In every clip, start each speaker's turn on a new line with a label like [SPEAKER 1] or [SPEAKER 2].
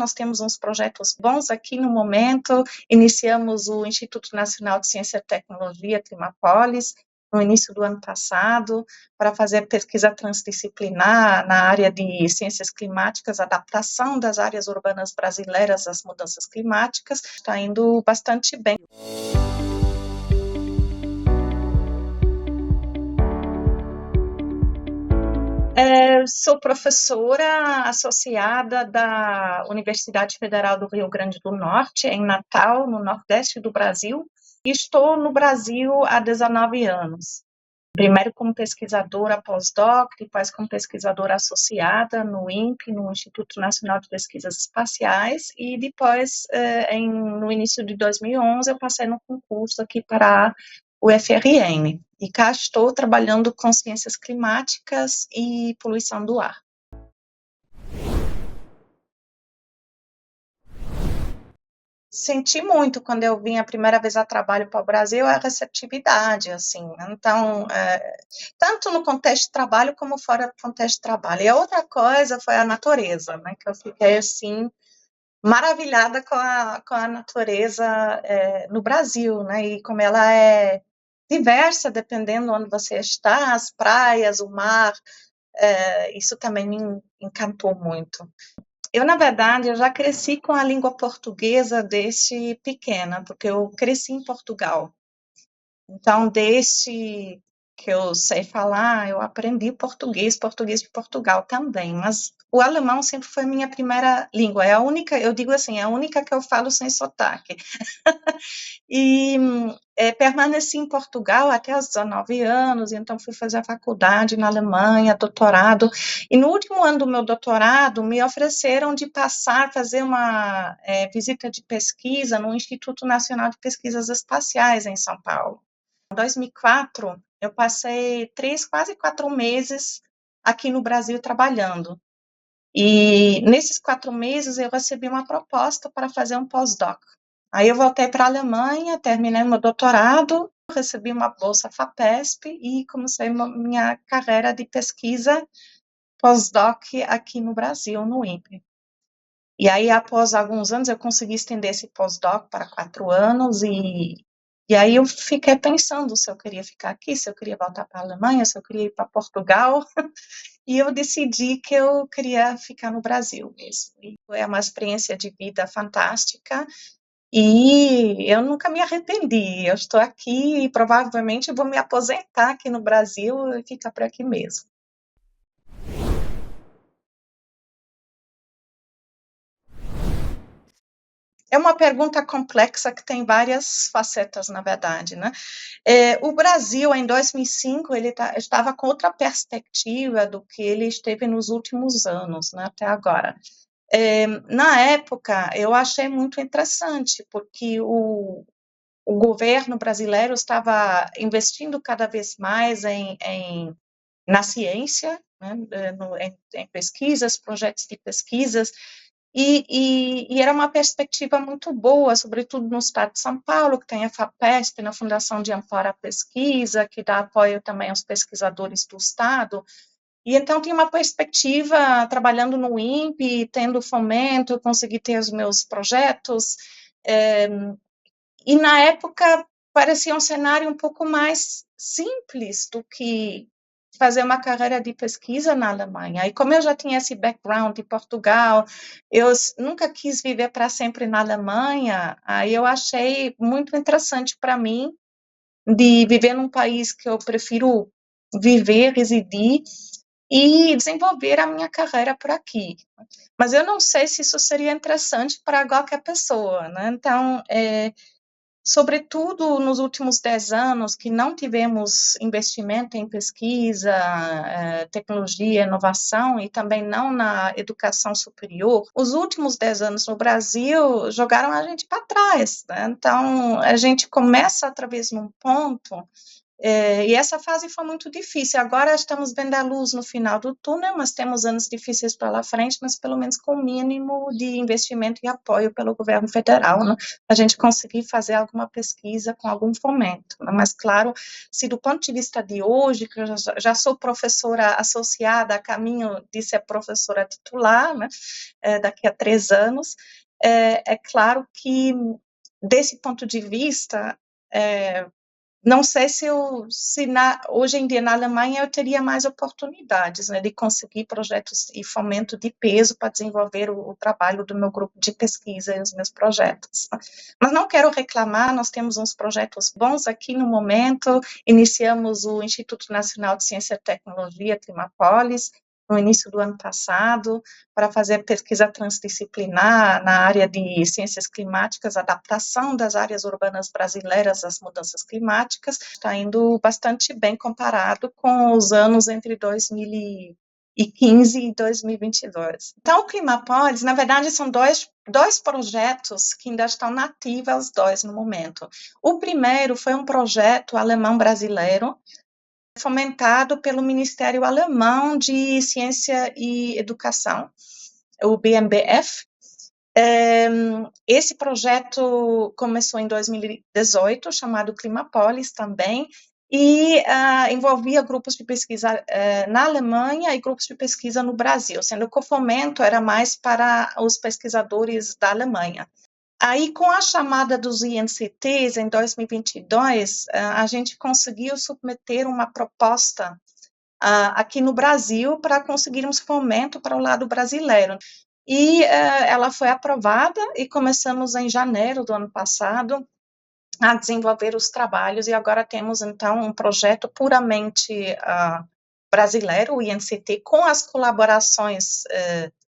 [SPEAKER 1] nós temos uns projetos bons aqui no momento. Iniciamos o Instituto Nacional de Ciência e Tecnologia, Climapolis, no início do ano passado, para fazer pesquisa transdisciplinar na área de ciências climáticas, adaptação das áreas urbanas brasileiras às mudanças climáticas. Está indo bastante bem. Sou professora associada da Universidade Federal do Rio Grande do Norte, em Natal, no Nordeste do Brasil, e estou no Brasil há 19 anos. Primeiro como pesquisadora pós-doc, depois como pesquisadora associada no INPE, no Instituto Nacional de Pesquisas Espaciais, e depois, no início de 2011, eu passei no concurso aqui para o FRN. E cá estou trabalhando com ciências climáticas e poluição do ar. Senti muito quando eu vim a primeira vez a trabalho para o Brasil, a receptividade, assim, então, tanto no contexto de trabalho como fora do contexto de trabalho. E a outra coisa foi a natureza, né, que eu fiquei, assim, maravilhada com a natureza no Brasil, né, e como ela é diversa, dependendo onde você está, as praias, o mar, isso também me encantou muito. Eu, na verdade, eu já cresci com a língua portuguesa desde pequena, porque eu cresci em Portugal. Então, desde que eu sei falar, eu aprendi português de Portugal também, mas o alemão sempre foi minha primeira língua, é a única, eu digo assim, é a única que eu falo sem sotaque. E permaneci em Portugal até os 19 anos, então fui fazer a faculdade na Alemanha, doutorado, e no último ano do meu doutorado me ofereceram de passar a fazer uma visita de pesquisa no Instituto Nacional de Pesquisas Espaciais em São Paulo. Em 2004, eu passei quase 4 meses aqui no Brasil trabalhando. E nesses 4 meses eu recebi uma proposta para fazer um pós-doc. Aí eu voltei para a Alemanha, terminei meu doutorado, recebi uma bolsa FAPESP e comecei minha carreira de pesquisa pós-doc aqui no Brasil, no INPE. E aí, após alguns anos, eu consegui estender esse pós-doc para 4 anos e aí eu fiquei pensando se eu queria ficar aqui, se eu queria voltar para a Alemanha, se eu queria ir para Portugal, e eu decidi que eu queria ficar no Brasil mesmo. E foi uma experiência de vida fantástica, e eu nunca me arrependi. Eu estou aqui e provavelmente vou me aposentar aqui no Brasil e ficar por aqui mesmo. É uma pergunta complexa que tem várias facetas, na verdade, né? O Brasil, em 2005, ele estava com outra perspectiva do que ele esteve nos últimos anos, né, até agora. Na época, eu achei muito interessante, porque o governo brasileiro estava investindo cada vez mais na ciência, né, em pesquisas, projetos de pesquisas, e era uma perspectiva muito boa, sobretudo no estado de São Paulo, que tem a FAPESP, na Fundação de Amparo à Pesquisa, que dá apoio também aos pesquisadores do estado, e então tinha uma perspectiva, trabalhando no INPE, tendo fomento, consegui ter os meus projetos, e na época parecia um cenário um pouco mais simples do que fazer uma carreira de pesquisa na Alemanha. E como eu já tinha esse background de Portugal, eu nunca quis viver para sempre na Alemanha, aí eu achei muito interessante para mim de viver num país que eu prefiro viver, residir e desenvolver a minha carreira por aqui. Mas eu não sei se isso seria interessante para qualquer pessoa, né? Então, sobretudo nos últimos 10 anos, que não tivemos investimento em pesquisa, tecnologia, inovação, e também não na educação superior, os últimos 10 anos no Brasil jogaram a gente para trás, né? Então, a gente começa, através de um ponto, E essa fase foi muito difícil. Agora estamos vendo a luz no final do túnel, mas temos anos difíceis pela frente, mas pelo menos com o mínimo de investimento e apoio pelo governo federal, né? A gente conseguir fazer alguma pesquisa com algum fomento. Né? Mas, claro, se do ponto de vista de hoje, que eu já sou professora associada, a caminho de ser professora titular, né? Daqui a 3 anos, é claro que, desse ponto de vista, não sei se hoje em dia na Alemanha eu teria mais oportunidades, né, de conseguir projetos e fomento de peso para desenvolver o trabalho do meu grupo de pesquisa e os meus projetos. Mas não quero reclamar, nós temos uns projetos bons aqui no momento, iniciamos o Instituto Nacional de Ciência e Tecnologia, Climapolis, no início do ano passado, para fazer pesquisa transdisciplinar na área de ciências climáticas, adaptação das áreas urbanas brasileiras às mudanças climáticas. Está indo bastante bem comparado com os anos entre 2015 e 2022. Então, o Climapolis, na verdade, são dois projetos que ainda estão nativos, os dois no momento. O primeiro foi um projeto alemão-brasileiro, fomentado pelo Ministério Alemão de Ciência e Educação, o BMBF. Esse projeto começou em 2018, chamado Climapolis também, e envolvia grupos de pesquisa na Alemanha e grupos de pesquisa no Brasil, sendo que o fomento era mais para os pesquisadores da Alemanha. Aí, com a chamada dos INCTs, em 2022, a gente conseguiu submeter uma proposta aqui no Brasil para conseguirmos fomento para o lado brasileiro. E ela foi aprovada e começamos em janeiro do ano passado a desenvolver os trabalhos e agora temos, então, um projeto puramente brasileiro, o INCT, com as colaborações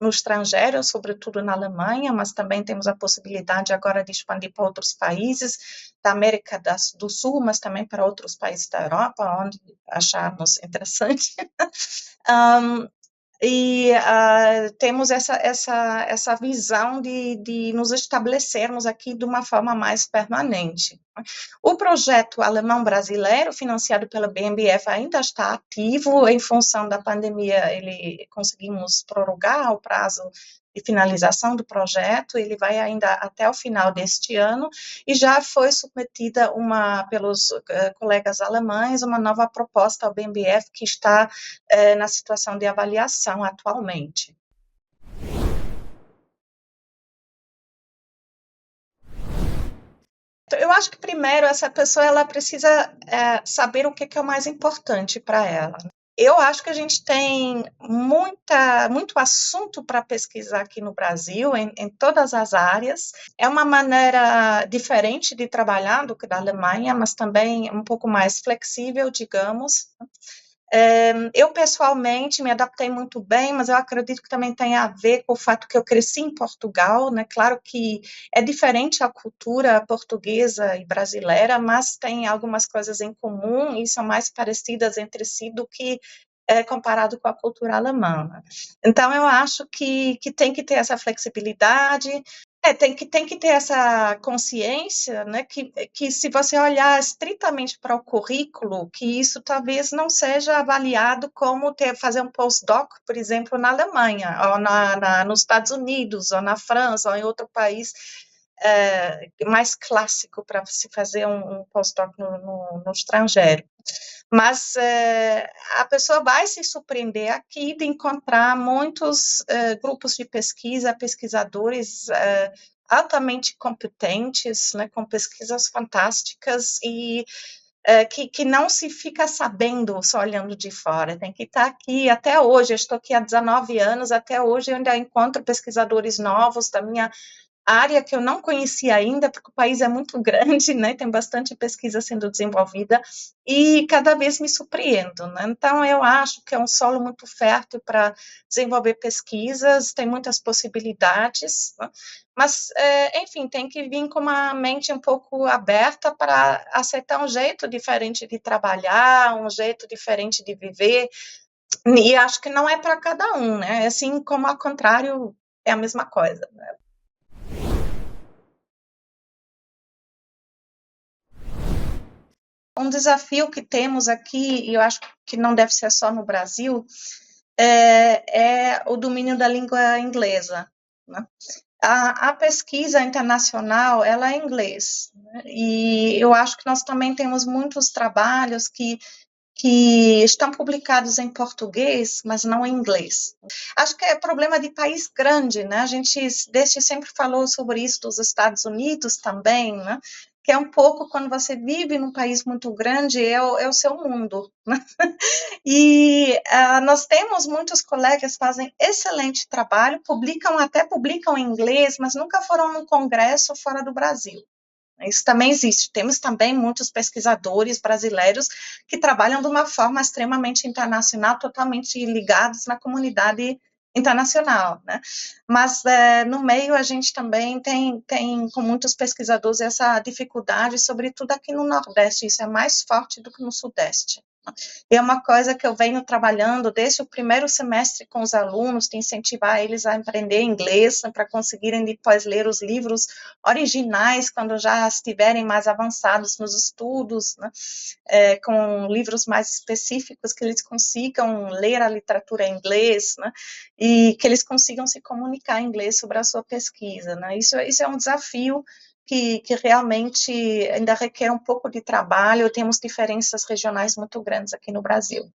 [SPEAKER 1] no estrangeiro, sobretudo na Alemanha, mas também temos a possibilidade agora de expandir para outros países da América do Sul, mas também para outros países da Europa, onde acharmos interessante. Temos essa visão de nos estabelecermos aqui de uma forma mais permanente. O projeto alemão-brasileiro, financiado pela BMBF, ainda está ativo. Em função da pandemia, conseguimos prorrogar o prazo de finalização do projeto, ele vai ainda até o final deste ano, e já foi submetida pelos colegas alemães uma nova proposta ao BMBF que está na situação de avaliação atualmente. Eu acho que, primeiro, essa pessoa ela precisa saber o que é o mais importante para ela. Eu acho que a gente tem muito assunto para pesquisar aqui no Brasil, em todas as áreas. É uma maneira diferente de trabalhar do que da Alemanha, mas também um pouco mais flexível, digamos. Eu, pessoalmente, me adaptei muito bem, mas eu acredito que também tem a ver com o fato que eu cresci em Portugal, né? Claro que é diferente a cultura portuguesa e brasileira, mas tem algumas coisas em comum e são mais parecidas entre si do que comparado com a cultura alemã. Então, eu acho que tem que ter essa flexibilidade, tem que ter essa consciência, né, que se você olhar estritamente para o currículo, que isso talvez não seja avaliado como fazer um postdoc, por exemplo, na Alemanha, ou nos Estados Unidos, ou na França, ou em outro país mais clássico para se fazer um postdoc no estrangeiro. Mas a pessoa vai se surpreender aqui de encontrar muitos grupos de pesquisa, pesquisadores altamente competentes, né, com pesquisas fantásticas e que não se fica sabendo só olhando de fora, tem que estar aqui até hoje. Eu estou aqui há 19 anos, até hoje eu ainda encontro pesquisadores novos da minha área que eu não conhecia ainda, porque o país é muito grande, né, tem bastante pesquisa sendo desenvolvida, e cada vez me surpreendo, né? Então, eu acho que é um solo muito fértil para desenvolver pesquisas, tem muitas possibilidades, né? Mas, enfim, tem que vir com uma mente um pouco aberta para aceitar um jeito diferente de trabalhar, um jeito diferente de viver, e acho que não é para cada um, né? Assim como, ao contrário, é a mesma coisa, né? Um desafio que temos aqui, e eu acho que não deve ser só no Brasil, é o domínio da língua inglesa, né? A pesquisa internacional, ela é em inglês, né? E eu acho que nós também temos muitos trabalhos que estão publicados em português, mas não em inglês. Acho que é problema de país grande, né? A gente desde sempre falou sobre isso dos Estados Unidos também, né? Que é um pouco quando você vive num país muito grande, é o seu mundo, né? E nós temos muitos colegas que fazem excelente trabalho, até publicam em inglês, mas nunca foram num congresso fora do Brasil. Isso também existe. Temos também muitos pesquisadores brasileiros que trabalham de uma forma extremamente internacional, totalmente ligados na comunidade internacional, né? Mas no meio a gente também tem com muitos pesquisadores essa dificuldade, sobretudo aqui no Nordeste, isso é mais forte do que no Sudeste. E é uma coisa que eu venho trabalhando desde o primeiro semestre com os alunos, de incentivar eles a aprender inglês, né, para conseguirem depois ler os livros originais quando já estiverem mais avançados nos estudos, né, com livros mais específicos, que eles consigam ler a literatura em inglês, né, e que eles consigam se comunicar em inglês sobre a sua pesquisa, né. Isso é um desafio que realmente ainda requer um pouco de trabalho, temos diferenças regionais muito grandes aqui no Brasil.